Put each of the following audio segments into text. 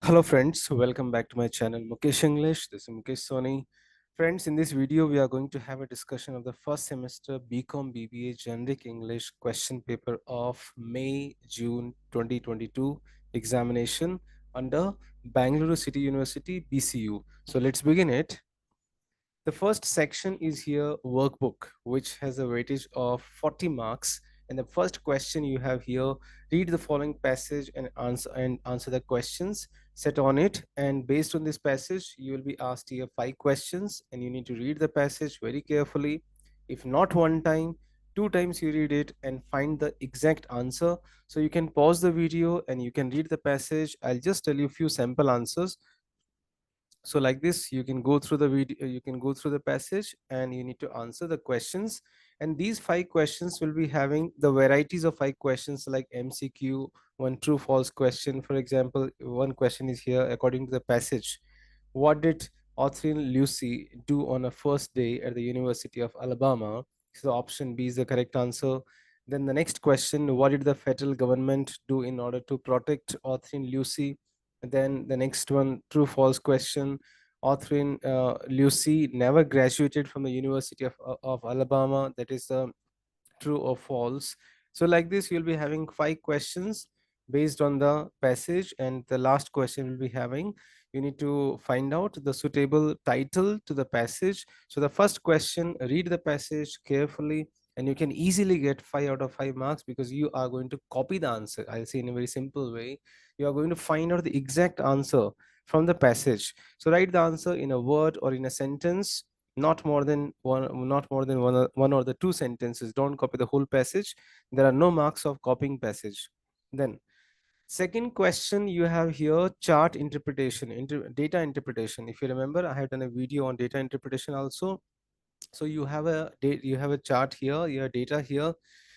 Hello friends, welcome back to my channel Mukesh English. This is Mukesh Soni. Friends, in this video we are going to have a discussion of the first semester BCom BBA Generic English question paper of May-June 2022 examination under Bangalore City University BCU. So let's begin it. The first section is here workbook, which has a weightage of 40 marks. And the first question you have here, read the following passage and answer the questions set on it. And based on this passage, you will be asked here 5 questions, and you need to read the passage very carefully. If not one time, 2 times you read it and find the exact answer. So you can pause the video and you can read the passage. I'll just tell you a few sample answers. So like this, you can go through the video, you can go through the passage and you need to answer the questions. And these 5 questions will be having the varieties of 5 questions like MCQ, one true false question. For example, one question is here according to the passage. What did Authrine Lucy do on a first day at the University of Alabama? So option B is the correct answer. Then the next question, what did the federal government do in order to protect Authrine Lucy? Then the next one, true false question. Authrine Lucy never graduated from the University of Alabama. That is the true or false. So like this, you'll be having 5 questions based on the passage, and the last question will be having, you need to find out the suitable title to the passage. So the first question, read the passage carefully, and you can easily get 5 out of 5 marks because you are going to copy the answer. I'll say in a very simple way, you are going to find out the exact answer from the passage. So write the answer in a word or in a sentence, not more than one or the 2 sentences. Don't copy the whole passage. There are no marks of copying passage. Then second question, you have here chart interpretation, data interpretation. If you remember, I have done a video on data interpretation also. So you have a chart here, your data here.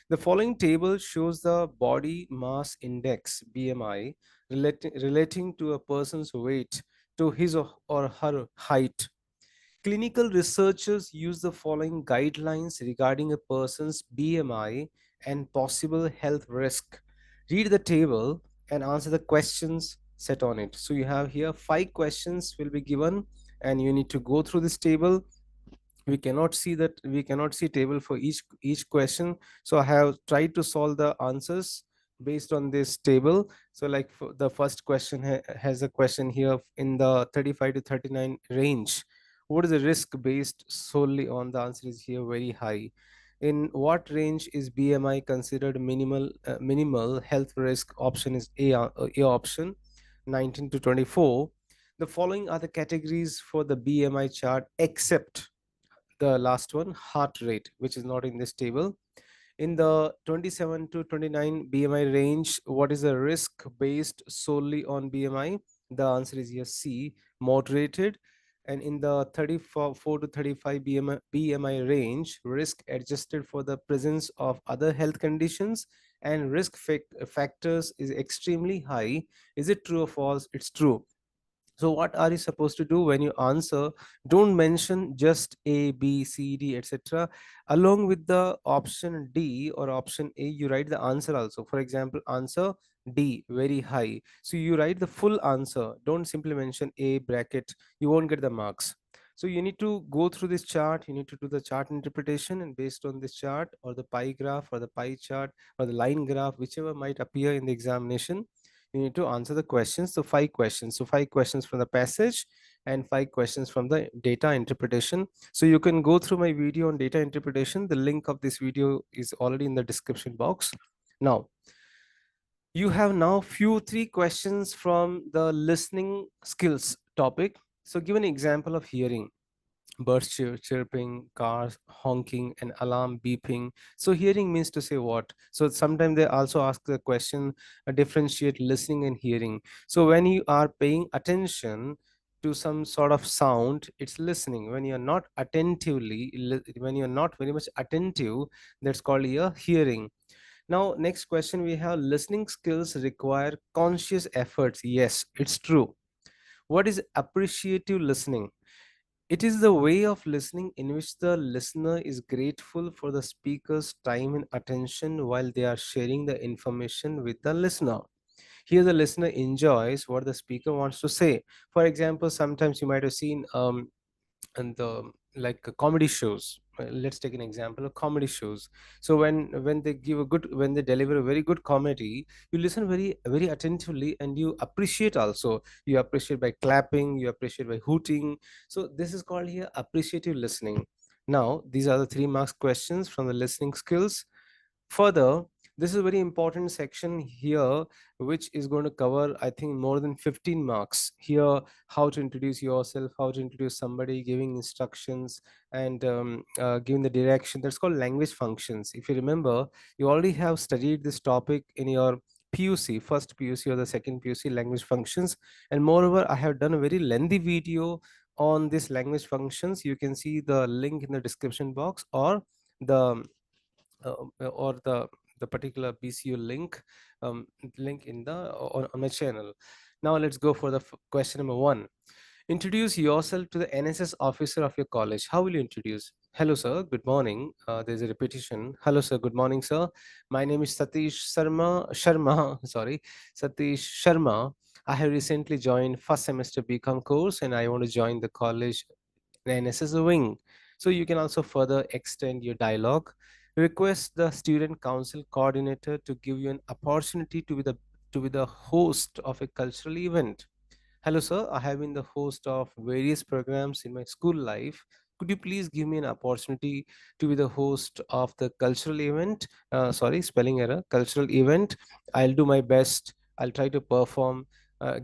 The following table shows the body mass index BMI relating to a person's weight to his or her height. Clinical researchers use the following guidelines regarding a person's BMI and possible health risk. Read the table and answer the questions set on it. So you have here 5 questions will be given, and you need to go through this table. We cannot see table for each question, so I have tried to solve the answers based on this table. So like for the first question has a question here in the 35 to 39 range. What is the risk based solely on? The answer is here very high. In what range is BMI considered minimal health risk? Option is A option, 19 to 24. The following are the categories for the BMI chart except the last one, heart rate, which is not in this table. In the 27 to 29 BMI range, what is the risk based solely on BMI? The answer is yes, C, moderated. And in the 34 to 35 BMI range, risk adjusted for the presence of other health conditions and risk factors is extremely high. Is it true or false? It's true. So what are you supposed to do when you answer? Don't mention just A, B, C, D, etc. Along with the option D or option A, you write the answer also. For example, answer D, very high. So you write the full answer. Don't simply mention A bracket. You won't get the marks. So you need to go through this chart. You need to do the chart interpretation, and based on this chart or the pie graph or the pie chart or the line graph, whichever might appear in the examination, you need to answer the questions. So 5 questions. So 5 questions from the passage and 5 questions from the data interpretation. So you can go through my video on data interpretation. The link of this video is already in the description box. Now, you have now few 3 questions from the listening skills topic. So give an example of hearing: birds chirping, cars honking, and alarm beeping. So hearing means to say what? So sometimes they also ask the question, differentiate listening and hearing. So when you are paying attention to some sort of sound, it's listening. When you're not when you're not very much attentive, that's called your hearing. Now, next question we have, listening skills require conscious efforts. Yes, it's true. What is appreciative listening? It is the way of listening in which the listener is grateful for the speaker's time and attention while they are sharing the information with the listener. Here the listener enjoys what the speaker wants to say. For example, sometimes you might have seen and the like comedy shows. Let's take an example of comedy shows. So when they give a good, when they deliver a very good comedy, you listen very attentively, and you appreciate also. You appreciate by clapping, you appreciate by hooting. So this is called here appreciative listening. Now these are the 3 marks questions from the listening skills. Further, this is a very important section here, which is going to cover, I think, more than 15 marks. Here, how to introduce yourself, how to introduce somebody, giving instructions, and giving the direction. That's called language functions. If you remember, you already have studied this topic in your PUC, first PUC or the second PUC, language functions. And moreover, I have done a very lengthy video on this language functions. You can see the link in the description box, or the or the particular BCU link in the on my channel. Now let's go for the question number 1. Introduce yourself to the NSS officer of your college. How will you introduce? Hello, sir. Good morning. There's a repetition. Hello, sir. Good morning, sir. My name is Satish Sharma. Sorry, Satish Sharma. I have recently joined first semester BCom course, and I want to join the college NSS wing. So you can also further extend your dialogue. Request the student council coordinator to give you an opportunity to be the host of a cultural event. Hello, sir. I have been the host of various programs in my school life. Could you please give me an opportunity to be the host of the cultural event? Sorry, spelling error. Cultural event. I'll do my best. I'll try to perform.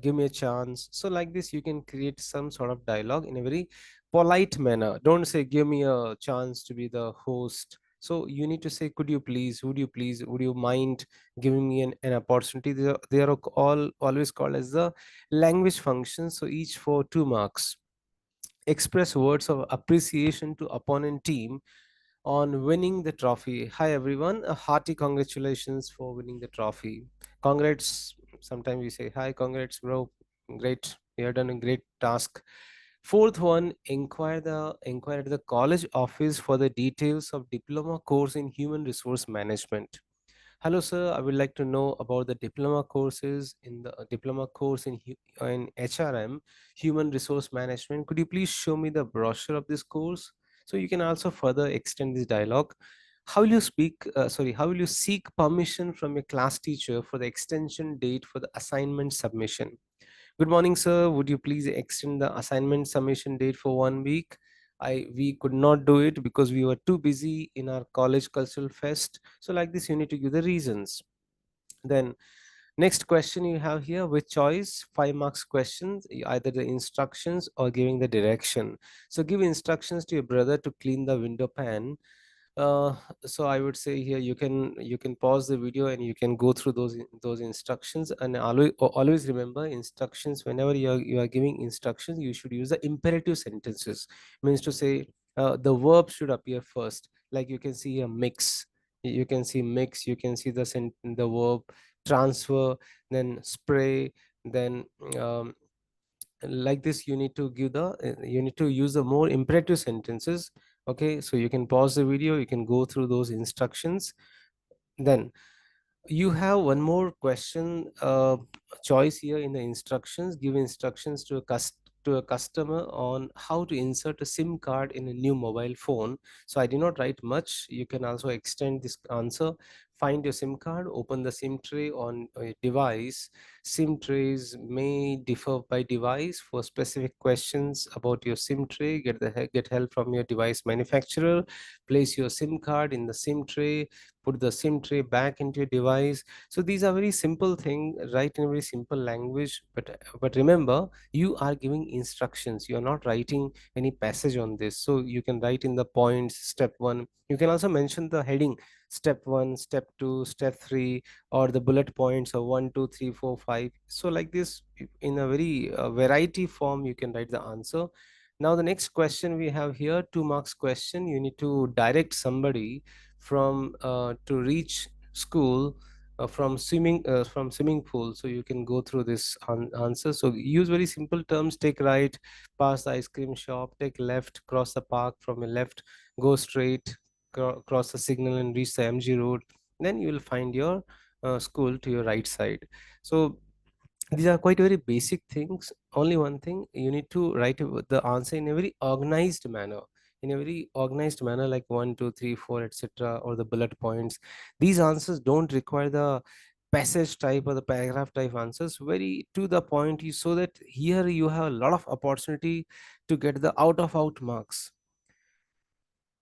Give me a chance. So, like this, you can create some sort of dialogue in a very polite manner. Don't say, give me a chance to be the host. So, you need to say, could you please, would you please, would you mind giving me an opportunity? They are all always called as the language functions, so each for 2 marks. Express words of appreciation to opponent team on winning the trophy. Hi everyone, a hearty congratulations for winning the trophy. Congrats. Sometimes we say hi, congrats bro, great, you have done a great task. Fourth one, inquire at the college office for the details of diploma course in human resource management. Hello, sir. I would like to know about the diploma courses in the diploma course in HRM, Human Resource Management. Could you please show me the brochure of this course? So you can also further extend this dialogue. How will you speak? Sorry, how will you seek permission from your class teacher for the extension date for the assignment submission? Good morning, sir. Would you please extend the assignment submission date for 1 week? We could not do it because we were too busy in our college cultural fest. So like this, you need to give the reasons. Then next question you have here, with choice, 5 marks questions, either the instructions or giving the direction. So give instructions to your brother to clean the window pan. uh, so I would say here you can pause the video and you can go through those instructions, and always remember instructions. Whenever you are giving instructions, you should use the imperative sentences. Means to say, the verb should appear first. Like you can see a mix, you can see mix, you can see the verb transfer, then spray, then um, like this you need to you need to use the more imperative sentences. Okay, so you can pause the video, you can go through those instructions. Then you have one more question, choice here in the instructions. Give instructions to a customer on how to insert a SIM card in a new mobile phone. So I did not write much. You can also extend this answer. Find your SIM card, open the SIM tray on a device. SIM trays may differ by device. For specific questions about your SIM tray, get help from your device manufacturer. Place your SIM card in the SIM tray, put the SIM tray back into your device. So these are very simple thing, write in a very simple language. But remember, you are giving instructions, you are not writing any passage on this. So you can write in the points, step 1. You can also mention the heading, step 1, step 2, step 3, or the bullet points of 1, 2, 3, 4, 5. So like this, in a very variety form, you can write the answer. Now the next question we have here, 2 marks question. You need to direct somebody from to reach school from swimming pool. So you can go through this answer. So use very simple terms. Take right, pass the ice cream shop, take left, cross the park, from a left go straight, cross the signal and reach the MG road. Then you will find your school to your right side. So These are quite very basic things. Only one thing, you need to write the answer in a very organized manner, like 1 2 3 4 etc., or the bullet points. These answers don't require the passage type or the paragraph type answers, very to the point, you so that here you have a lot of opportunity to get the out of out marks.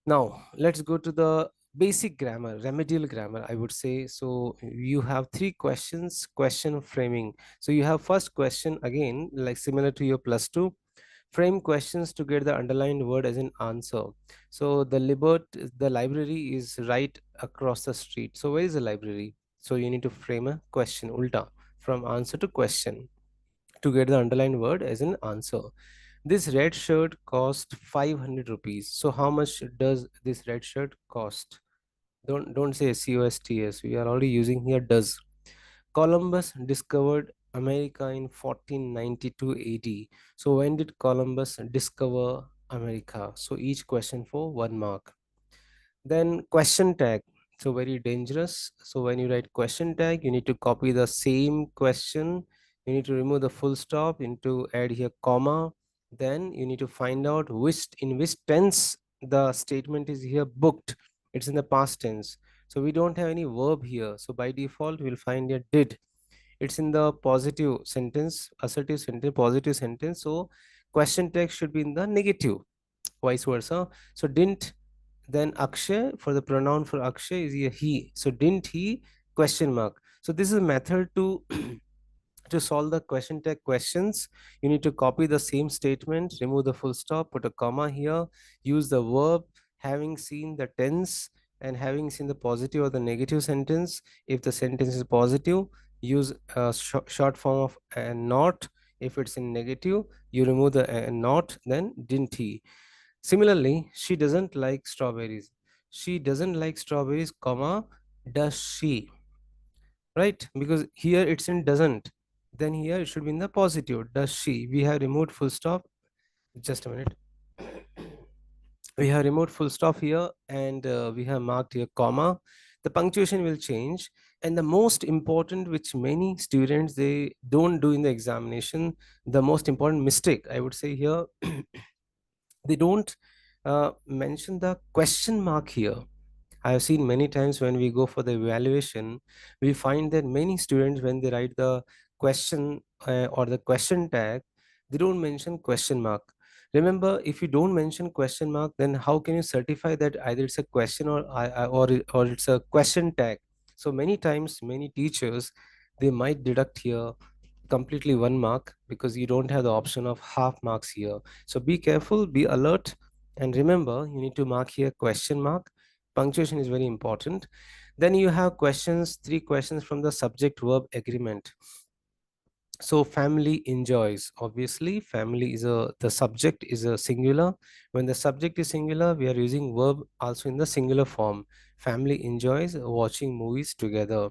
Now, let's go to the basic grammar, remedial grammar, I would say. So, you have three questions, question framing. So, you have first question again, like similar to your plus two, frame questions to get the underlined word as an answer. So, the library is right across the street. So, where is the library? So, you need to frame a question, ulta, from answer to question to get the underlined word as an answer. This red shirt cost 500 rupees. So how much does this red shirt cost? Don't say COSTS. We are already using here does. Columbus discovered America in 1492 AD. So when did Columbus discover America? So each question for 1 mark. Then question tag. So very dangerous. So when you write question tag, you need to copy the same question. You need to remove the full stop. You need to add here comma. Then you need to find out which tense the statement is here booked. It's in the past tense. So we don't have any verb here. So by default, we'll find here did. It's in the positive sentence, assertive sentence, positive sentence. So question tag should be in the negative, vice versa. So didn't, then Akshay, for the pronoun for Akshay is a he. So didn't he, question mark. So this is a method to to solve the question tag questions. You need to copy the same statement, remove the full stop, put a comma here, use the verb, having seen the tense and having seen the positive or the negative sentence. If the sentence is positive, use a short form of not. If it's in negative, you remove the not, then didn't he. Similarly, she doesn't like strawberries. She doesn't like strawberries, comma, does she? Right? Because here it's in doesn't. Then here it should be in the positive. Does she? We have removed full stop. Just a minute. We have removed full stop here and we have marked here comma. The punctuation will change. And the most important, which many students they don't do in the examination, the most important mistake I would say here, they don't mention the question mark here. I have seen many times when we go for the evaluation, we find that many students, when they write the question or the question tag, they don't mention question mark. Remember, if you don't mention question mark, then how can you certify that either it's a question or it's a question tag? So many times, many teachers they might deduct here completely 1 mark because you don't have the option of half marks here. So be careful, be alert, and remember you need to mark here question mark. Punctuation is very important. Then you have questions, three questions from the subject verb agreement. So family enjoys, obviously family is a, the subject is a singular. When the subject is singular, we are using verb also in the singular form. Family enjoys watching movies together.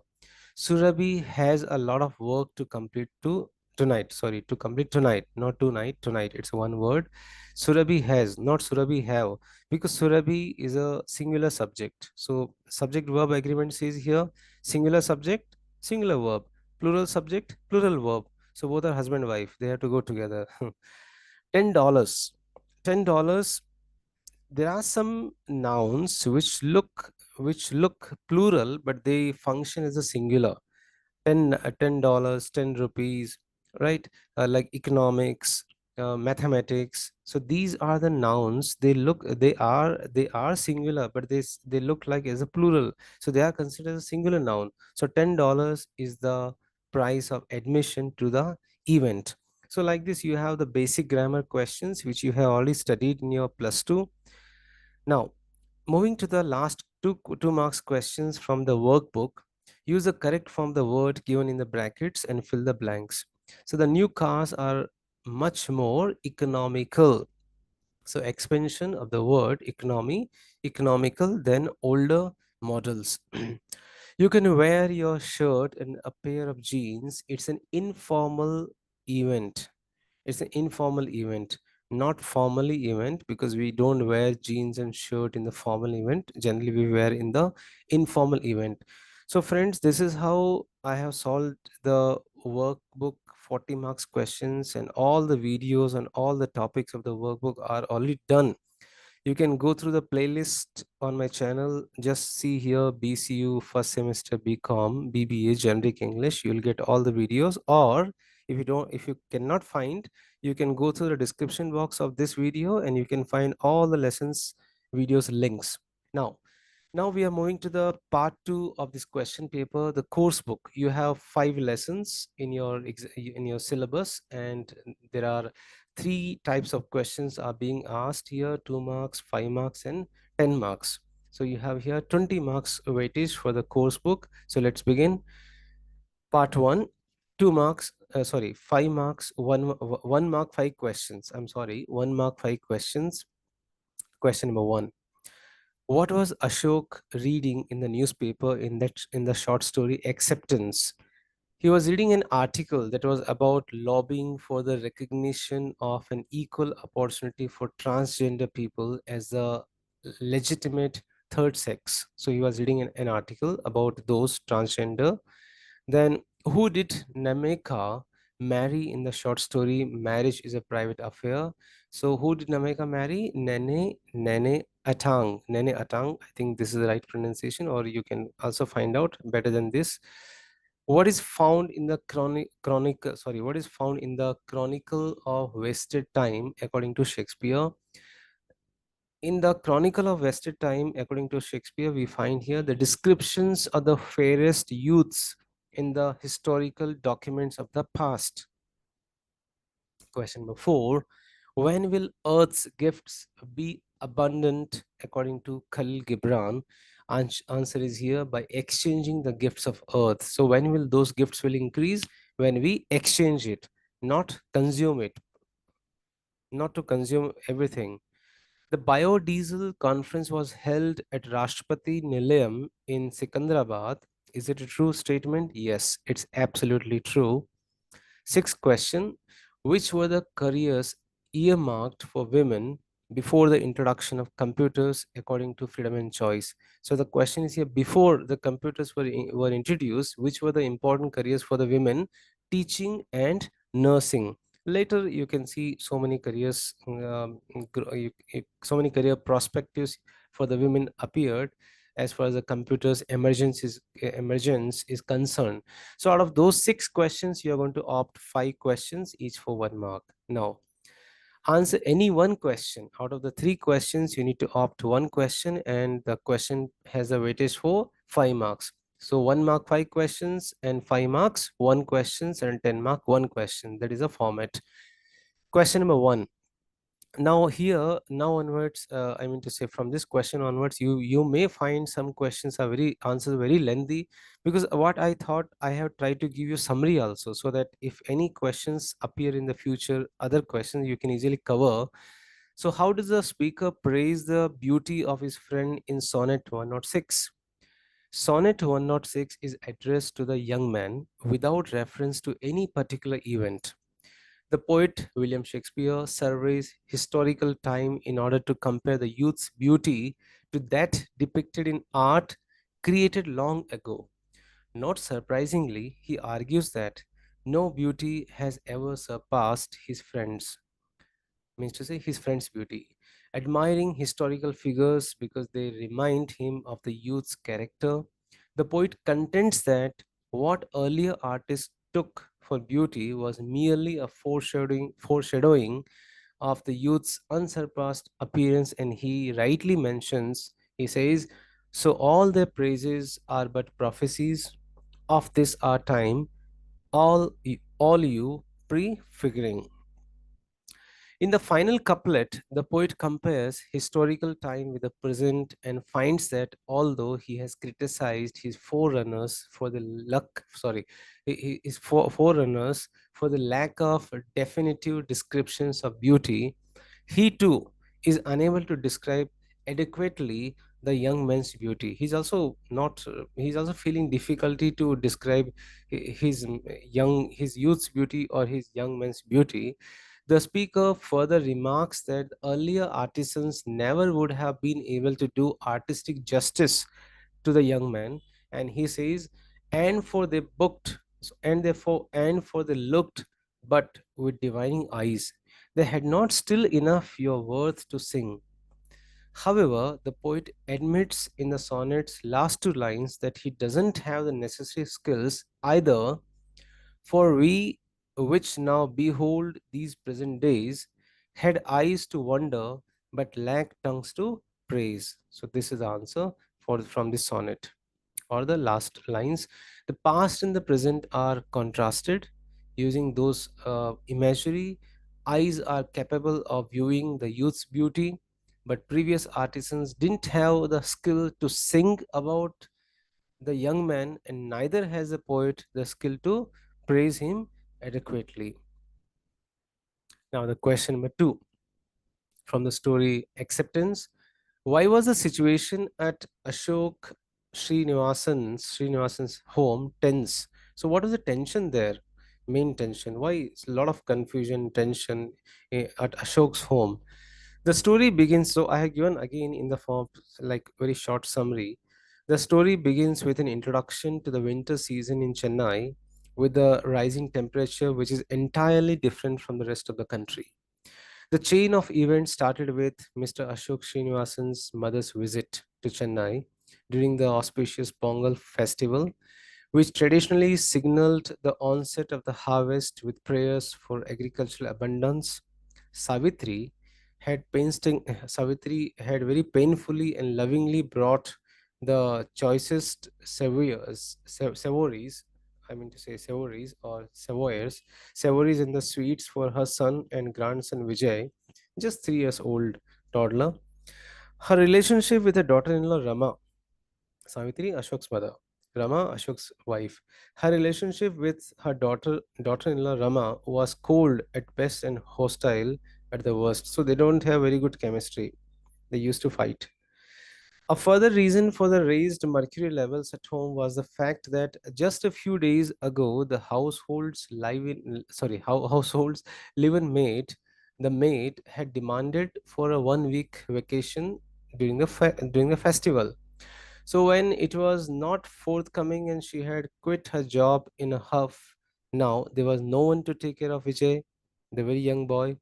Surabhi has a lot of work to complete to tonight. Sorry, to complete tonight, not tonight. Tonight, it's one word. Surabhi has, not Surabhi have, because Surabhi is a singular subject. So subject verb agreement says here singular subject, singular verb, plural subject, plural verb. So both are husband wife. They have to go together. $10. $10. There are some nouns which look plural, but they function as a singular. 10 dollars, 10 rupees, right? Like economics, mathematics. So these are the nouns. They are singular, but they look like as a plural. So they are considered a singular noun. So $10 is the price of admission to the event. So like this, you have the basic grammar questions which you have already studied in your plus two. Now, moving to the last two marks questions from the workbook, use the correct form of the word given in the brackets and fill the blanks. So the new cars are much more economical. So expansion of the word economy, economical than older models. You can wear your shirt and a pair of jeans. It's an informal event. It's an informal event, not formally event, because we don't wear jeans and shirt in the formal event. Generally, we wear in the informal event. So, friends, this is how I have solved the workbook 40 marks questions, and all the videos and all the topics of the workbook are already done. You can go through the playlist on my channel. Just see here BCU first semester BCom BBA generic English. You'll get all the videos. Or if you cannot find, you can go through the description box of this video and you can find all the lessons videos links. Now we are moving to the part two of this question paper, the course book. You have 5 lessons in your syllabus, and there are 3 types of questions are being asked here: 2 marks, 5 marks, and 10 marks. So you have here 20 marks weightage for the course book. So let's begin. Part one, 2 marks. Sorry, 5 marks. 1 mark, 5 questions. I'm sorry, 1 mark, 5 questions. Question number one: what was Ashok reading in the newspaper in the short story Acceptance? He was reading an article that was about lobbying for the recognition of an equal opportunity for transgender people as the legitimate third sex. So he was reading an article about those transgender. Then, who did Nameka marry in the short story Marriage is a Private Affair? So, who did Nameka marry? Nene Atang. Nene Atang. I think this is the right pronunciation, or you can also find out better than this. What is found in the what is found in the Chronicle of Wasted Time according to Shakespeare? In the Chronicle of Wasted Time, according to Shakespeare, we find here the descriptions of the fairest youths in the historical documents of the past. Question number 4: when will Earth's gifts be abundant according to Khalil Gibran? Answer is here: by exchanging the gifts of Earth. So when will those gifts will increase? When we exchange it, not consume it, not to consume everything. The biodiesel conference was held at Rashtrapati Nilayam in Secunderabad. Is it a true statement? Yes, it's absolutely true. Sixth question: which were the careers earmarked for women before the introduction of computers according to freedom and choice? So the question is here: before the computers were introduced, which were the important careers for the women? Teaching and nursing. Later, you can see so many careers, so many career perspectives for the women appeared as far as the computers emergence is concerned. So out of those 6 questions, you're going to opt 5 questions, each for 1 mark. Now, answer any one question. Out of the 3 questions, you need to opt one question, and the question has a weightage for 5 marks. So 1 mark, 5 questions, and 5 marks, 1 questions, and 10 mark, 1 question. That is a format. Question number 1. Now here, now onwards, I mean to say from this question onwards, you may find some questions are very answers very lengthy, because what I thought, I have tried to give you summary also, so that if any questions appear in the future, other questions you can easily cover. So how does the speaker praise the beauty of his friend in sonnet 106? Sonnet 106 is addressed to the young man without reference to any particular event. The poet William Shakespeare surveys historical time in order to compare the youth's beauty to that depicted in art created long ago. Not surprisingly, he argues that no beauty has ever surpassed his friend's, means to say his friend's beauty, admiring historical figures because they remind him of the youth's character. The poet contends that what earlier artists took for beauty was merely a foreshadowing of the youth's unsurpassed appearance, and he rightly mentions, he says, so all their praises are but prophecies of this our time, all you prefiguring. In the final couplet, the poet compares historical time with the present and finds that although he has criticized his forerunners for the forerunners for the lack of definitive descriptions of beauty, he too is unable to describe adequately the young man's beauty. He's also feeling difficulty to describe his youth's beauty or his young man's beauty. The speaker further remarks that earlier artisans never would have been able to do artistic justice to the young man, and he says, and for they booked, and therefore, and for they looked but with divining eyes. They had not still enough your worth to sing. However, the poet admits in the sonnet's last two lines that he doesn't have the necessary skills either, for we which now behold these present days had eyes to wonder but lack tongues to praise. So this is the answer for from this sonnet or the last lines. The past and the present are contrasted using those imagery. Eyes are capable of viewing the youth's beauty, but previous artisans didn't have the skill to sing about the young man, and neither has the poet the skill to praise him adequately. Now, the question number two from the story Acceptance. Why was the situation at Ashok Srinivasan's home tense? So, what was the tension there? Main tension. Why? It's a lot of confusion, tension at Ashok's home. The story begins. So, I have given again in the form like very short summary. The story begins with an introduction to the winter season in Chennai, with the rising temperature, which is entirely different from the rest of the country. The chain of events started with Mr. Ashok Srinivasan's mother's visit to Chennai during the auspicious Pongal festival, which traditionally signaled the onset of the harvest with prayers for agricultural abundance. Savitri Savitri had very painfully and lovingly brought the choicest savories, I mean to say savories or savories in the sweets for her son and grandson Vijay, just 3 years old toddler. Her relationship with her daughter-in-law Rama, Savitri, Ashok's mother, Rama, Ashok's wife. Her relationship with her daughter-in-law Rama was cold at best and hostile at the worst. So they don't have very good chemistry. They used to fight. A further reason for the raised mercury levels at home was the fact that just a few days ago, the household's live-in maid, the maid had demanded for a 1 week vacation during the festival. So when it was not forthcoming and she had quit her job in a huff, now there was no one to take care of Vijay, the very young boy,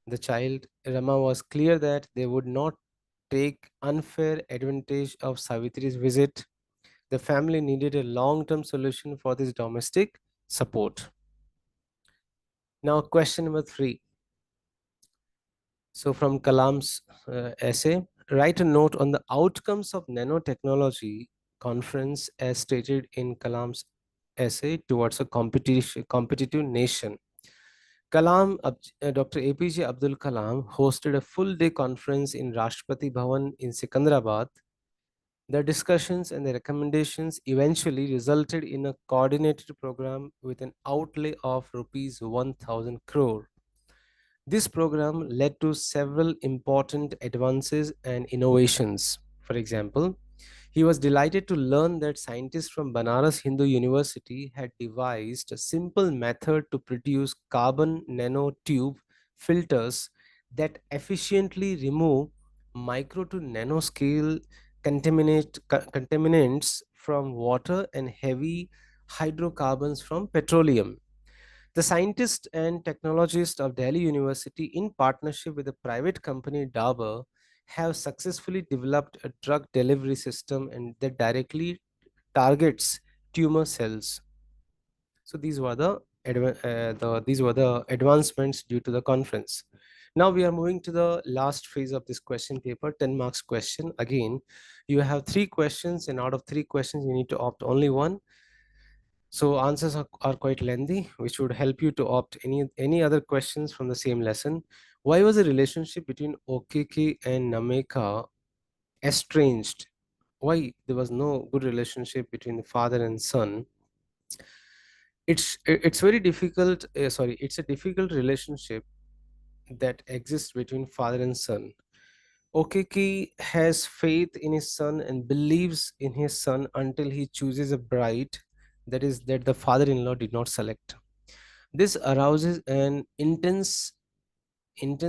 the child. Rama was clear that they would not take unfair advantage of Savitri's visit. The family needed a long-term solution for this domestic support. Now, question number three. So, from Kalam's essay, write a note on the outcomes of nanotechnology conference as stated in Kalam's essay towards a competitive nation. Dr. APJ Abdul Kalam hosted a full day conference in Rashtrapati Bhavan in Secunderabad. The discussions and the recommendations eventually resulted in a coordinated program with an outlay of rupees 1000 crore. This program led to several important advances and innovations. For example, he was delighted to learn that scientists from Banaras Hindu University had devised a simple method to produce carbon nanotube filters that efficiently remove micro to nanoscale contaminants from water and heavy hydrocarbons from petroleum. The scientists and technologists of Delhi University, in partnership with the private company Dabur, have successfully developed a drug delivery system and that directly targets tumor cells. So these were the advancements due to the conference. Now we are moving to the last phase of this question paper, 10 marks question. Again, you have three questions, and out of three questions, you need to opt only one. So answers are quite lengthy, which would help you to opt any other questions from the same lesson. Why was the relationship between Okeke and Nameka estranged? Why there was no good relationship between the father and son? It's very difficult. Sorry, it's a difficult relationship that exists between father and son. Okeke has faith in his son and believes in his son until he chooses a bride that the father-in-law did not select. This arouses an intense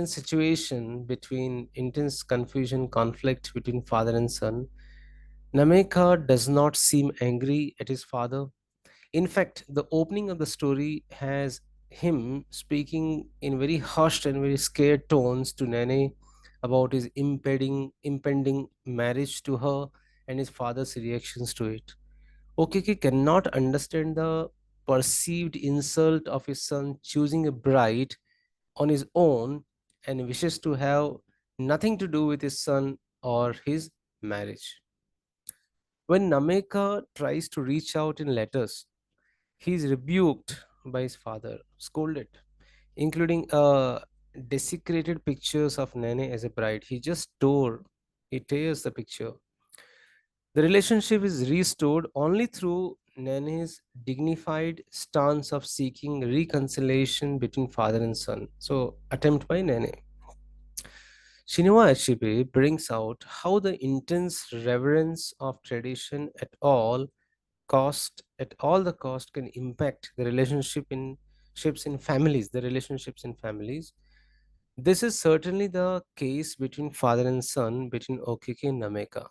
situation between intense confusion, conflict between father and son. Nameka does not seem angry at his father. In fact, the opening of the story has him speaking in very hushed and very scared tones to Nene about his impending marriage to her and his father's reactions to it. Okiki cannot understand the perceived insult of his son choosing a bride on his own and wishes to have nothing to do with his son or his marriage. When Nameka tries to reach out in letters, he is rebuked by his father, scolded, including desecrated pictures of Nene as a bride. He tears the picture. The relationship is restored only through Nene's dignified stance of seeking reconciliation between father and son. So, attempt by Nene. Chinua Achebe brings out how the intense reverence of tradition at all the cost can impact the relationships in families. This is certainly the case between father and son, between Okiki and Nameka.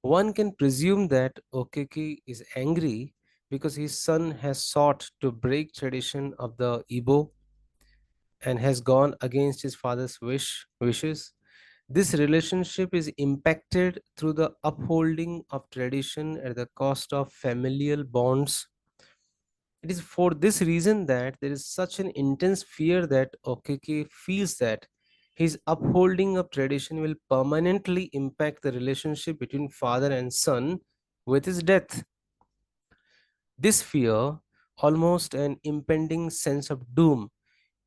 One can presume that Okiki is angry because his son has sought to break tradition of the Igbo and has gone against his father's wishes. This relationship is impacted through the upholding of tradition at the cost of familial bonds. It is for this reason that there is such an intense fear that Okeke feels that his upholding of tradition will permanently impact the relationship between father and son with his death. This fear, almost an impending sense of doom,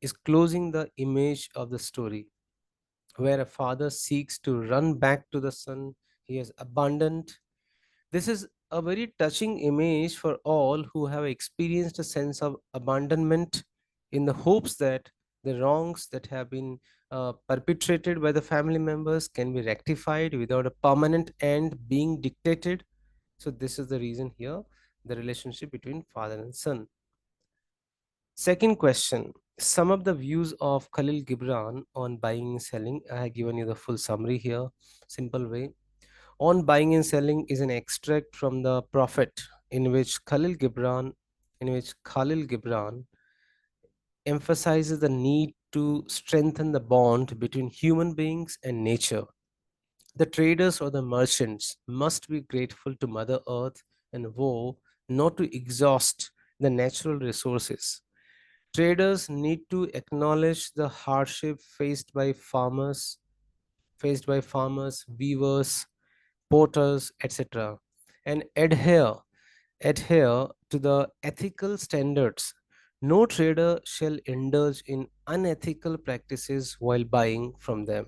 is closing the image of the story, where a father seeks to run back to the son he has abandoned. This is a very touching image for all who have experienced a sense of abandonment in the hopes that the wrongs that have been perpetrated by the family members can be rectified without a permanent end being dictated. So, this is the reason here the relationship between father and son. Second question. Some of the views of Khalil Gibran on buying and selling. I have given you the full summary here. Simple way. On Buying and Selling is an extract from the Prophet in which Khalil Gibran emphasizes the need to strengthen the bond between human beings and nature. The traders or the merchants must be grateful to Mother Earth and vow not to exhaust the natural resources. Traders need to acknowledge the hardship faced by farmers, weavers, porters, etc., and adhere to the ethical standards. No trader shall indulge in unethical practices while buying from them.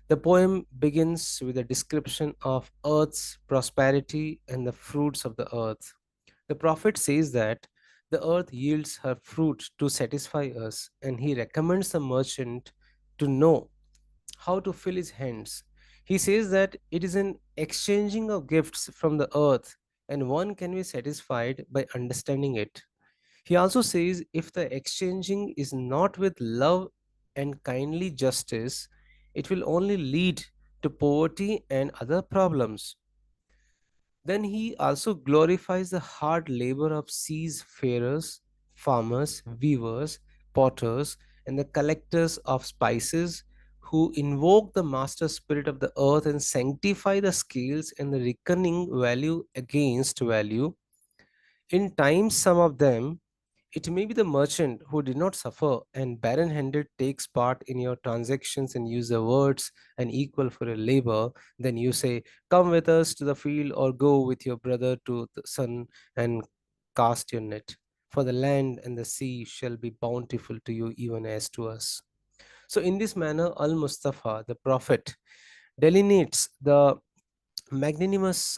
The poem begins with a description of earth's prosperity and the fruits of the earth. The prophet says that the earth yields her fruit to satisfy us, and he recommends the merchant to know how to fill his hands. He says that it is an exchanging of gifts from the earth, and one can be satisfied by understanding it. He also says if the exchanging is not with love and kindly justice, it will only lead to poverty and other problems. Then he also glorifies the hard labor of seafarers, farmers, weavers, potters, and the collectors of spices who invoke the master spirit of the earth and sanctify the scales and the reckoning value against value. In times, some of them it may be the merchant who did not suffer and barren handed takes part in your transactions and use the words and equal for your labor. Then you say, come with us to the field or go with your brother to the sun and cast your net. For the land and the sea shall be bountiful to you, even as to us. So, in this manner, Al Mustafa, the prophet, delineates the magnanimous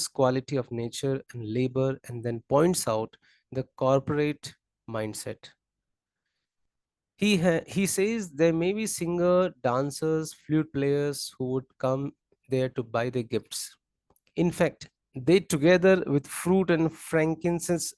quality of nature and labor and then points out the corporate mindset. He says there may be singer dancers flute players who would come there to buy the gifts. In fact, they together with fruit and frankincense,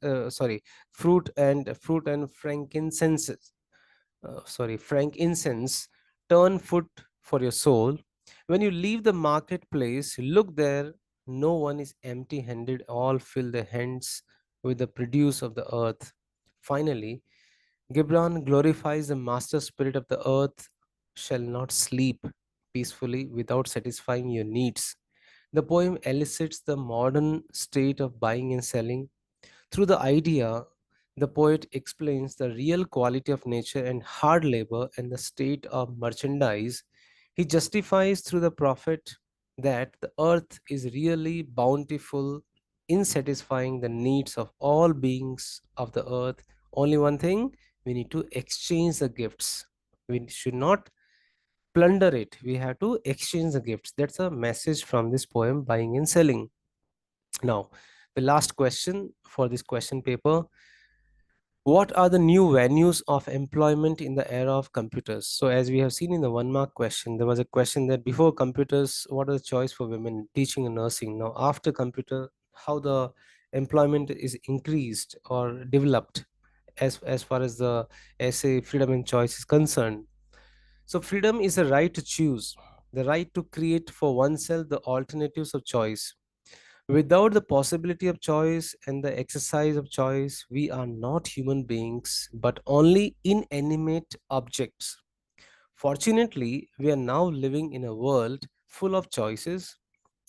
turn food for your soul. When you leave the marketplace, look there, no one is empty handed, all fill their hands with the produce of the earth. Finally, Gibran glorifies the master spirit of the earth shall not sleep peacefully without satisfying your needs. The poem elicits the modern state of buying and selling. Through the idea, the poet explains the real quality of nature and hard labor and the state of merchandise. He justifies through the prophet that the earth is really bountiful in satisfying the needs of all beings of the earth. Only one thing, we need to exchange the gifts. We should not plunder it. We have to exchange the gifts. That's a message from this poem, Buying and Selling. Now, the last question for this question paper: what are the new venues of employment in the era of computers? So, as we have seen in the one mark question, there was a question that before computers, what are the choice for women teaching and nursing? Now, after computer, how the employment is increased or developed as far as the essay freedom and choice is concerned. So, freedom is the right to choose, the right to create for oneself the alternatives of choice. Without the possibility of choice and the exercise of choice, we are not human beings but only inanimate objects. Fortunately, we are now living in a world full of choices.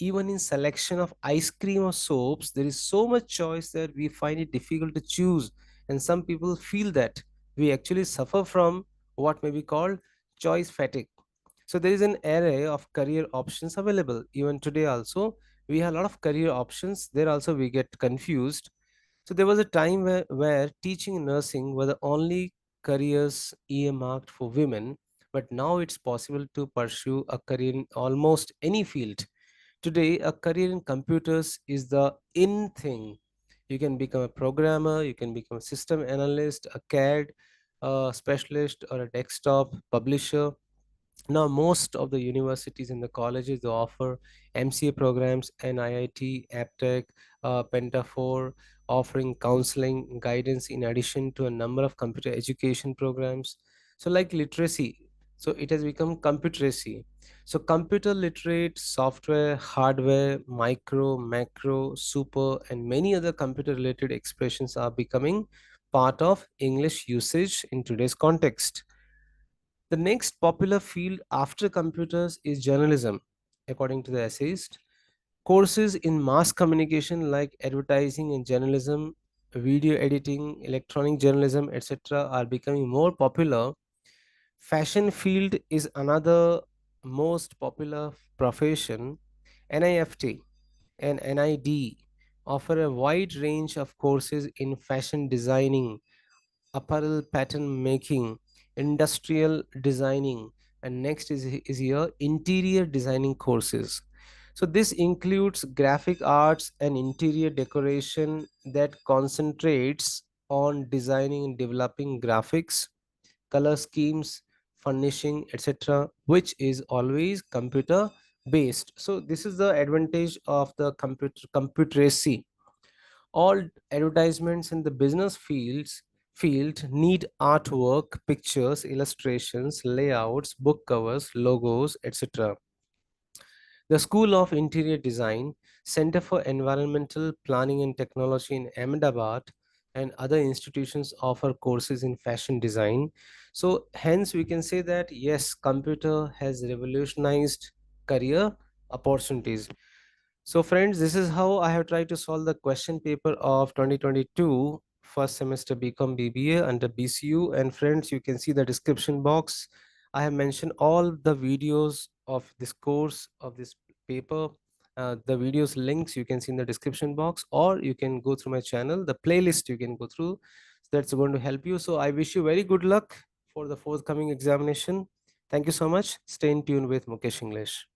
Even in selection of ice cream or soaps, there is so much choice that we find it difficult to choose. And some people feel that we actually suffer from what may be called choice fatigue. So there is an array of career options available. Even today also, we have a lot of career options. There also we get confused. So there was a time where teaching and nursing were the only careers earmarked for women, but now it's possible to pursue a career in almost any field. Today, a career in computers is the in thing. You can become a programmer, you can become a system analyst, a CAD specialist, or a desktop publisher. Now, most of the universities and the colleges they offer MCA programs and IIT, AppTech, Pentafor, offering counseling guidance in addition to a number of computer education programs. So, like literacy, so it has become computeracy. So, computer literate, software, hardware, micro, macro, super, and many other computer related expressions are becoming part of English usage in today's context. The next popular field after computers is journalism, according to the essayist. Courses in mass communication like advertising and journalism, video editing, electronic journalism, etc., are becoming more popular. Fashion field is another most popular profession. NIFT and NID offer a wide range of courses in fashion designing, apparel pattern making, industrial designing, and next is here interior designing courses. So this includes graphic arts and interior decoration that concentrates on designing and developing graphics, color schemes, furnishing, etc., which is always computer based. So this is the advantage of the computeracy. All advertisements in the business field need artwork, pictures, illustrations, layouts, book covers, logos, etc. The School of Interior Design, Center for Environmental Planning and Technology in Ahmedabad, and other institutions offer courses in fashion design. So hence we can say that yes, computer has revolutionized career opportunities. So friends, this is how I have tried to solve the question paper of 2022 first semester BCom BBA under BCU. And friends, you can see the description box. I have mentioned all the videos of this course of this paper. The videos links you can see in the description box, or you can go through my channel, the playlist you can go through. That's going to help you. So I wish you very good luck for the forthcoming examination. Thank you so much. Stay in tune with Mukesh English.